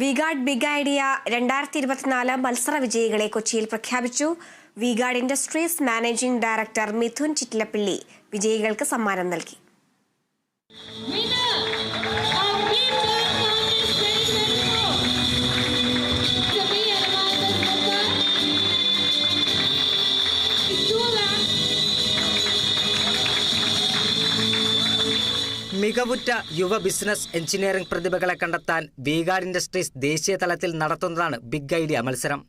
V-Guard big idea 2024 മത്സര വിജയികളെ കൊച്ചിയിൽ പ്രഖ്യാപിച്ചു. V-Guard industries managing director Mithun Chittilappilly വിജയികൾക്ക് സമ്മാനം നൽകി. മികവുറ്റ യുവ ബിസിനസ് എഞ്ചിനീയറിംഗ് പ്രതിഭകളെ കണ്ടെത്താൻ വി-ഗാർഡ് ഇൻഡസ്ട്രീസ് ദേശീയ തലത്തിൽ നടത്തുന്നതാണ് ബിഗ് ഐഡിയ മത്സരം.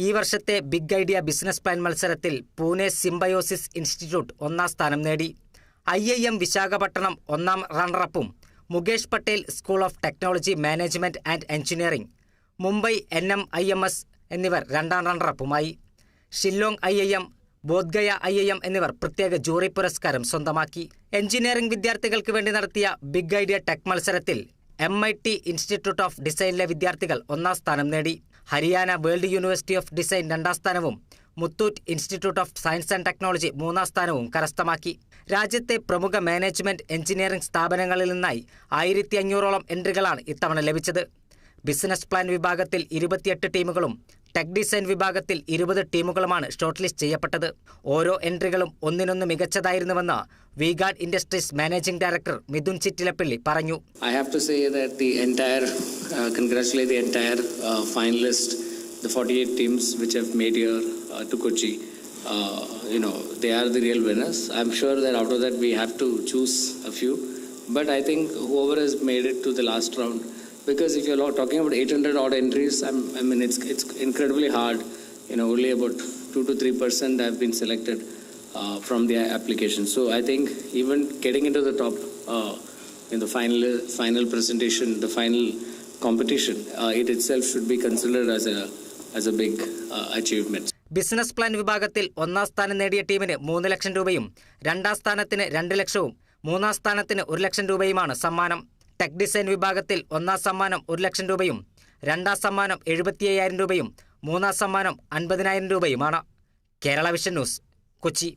ഈ വർഷത്തെ ബിഗ് ഐഡിയ ബിസിനസ് പ്ലാൻ മത്സരത്തിൽ പൂനെ സിംബയോസിസ് ഇൻസ്റ്റിറ്റ്യൂട്ട് 1ാം സ്ഥാനം നേടി. IIM വിശാഖപട്ടണം 1ാം റണ്ണറപ്പും, Mukesh Patel school of technology management and engineering, Mumbai NMIMS എന്നിവർ 2ാം റണ്ണറപ്പുമായി. ഷില്ലോങ് IIM, ബോധ്ഗയ IIM എന്നിവർ പ്രത്യേക ജൂറി പുരസ്കാരം സ്വന്തമാക്കി. എഞ്ചിനീയറിംഗ് വിദ്യാർത്ഥികൾക്ക് വേണ്ടി നടത്തിയ ബിഗ് ഐഡിയ ടെക് മത്സരത്തിൽ MIT ഇൻസ്റ്റിറ്റ്യൂട്ട് ഓഫ് ഡിസൈനിലെ വിദ്യാർത്ഥികൾ 1ാം സ്ഥാനം നേടി. Haryana world university of design 2ാം സ്ഥാനവും, Muthoot institute of science and technology 3ാം സ്ഥാനവും കരസ്ഥമാക്കി. രാജ്യത്തെ പ്രമുഖ മാനേജ്മെന്റ് എഞ്ചിനീയറിംഗ് സ്ഥാപനങ്ങളിൽ നിന്നായി 1500ഓളം എൻട്രികളാണ് ഇത്തവണ ലഭിച്ചത്. ബിസിനസ് പ്ലാൻ വിഭാഗത്തിൽ 28 ടീമുകളും ടെക് ഡിസൈൻ വിഭാഗത്തിൽ 20 ടീമുകളുമാണ് ഷോർട്ട് ലിസ്റ്റ് ചെയ്യപ്പെട്ടത്. ഓരോ എൻട്രികളും ഒന്നിനൊന്ന് മികച്ചതായിരുന്നുവെന്ന് V Guard industries managing director Mithun Chittilappilly പറഞ്ഞു. I have to say that congratulate the entire finalist, the 48 teams which have made here to Kochi. They are the real winners. I'm sure that out of that we have to choose a few, but I think whoever has made it to the last round, because if you're talking about 800 odd entries, I mean it's incredibly hard. Only about 2 to 3% have been selected from the application. So I think even getting into the top in the final presentation, the final competition, it itself should be considered as a big achievement. Business plan വിഭാഗത്തിൽ 1ാം സ്ഥാനം നേടിയ ടീമിന് 3 ലക്ഷം രൂപയും, 2ാം സ്ഥാനത്തിന് 2 ലക്ഷവും, 3ാം സ്ഥാനത്തിന് 1 ലക്ഷം രൂപയുമാണ് സമ്മാനം. ടെക് ഡിസൈൻ വിഭാഗത്തിൽ 1ാം സമ്മാനം 1 ലക്ഷം രൂപയും, 2ാം സമ്മാനം 75,000 രൂപയും, 3ാം സമ്മാനം 50,000 രൂപയുമാണ്. Kerala vision news, Kochi.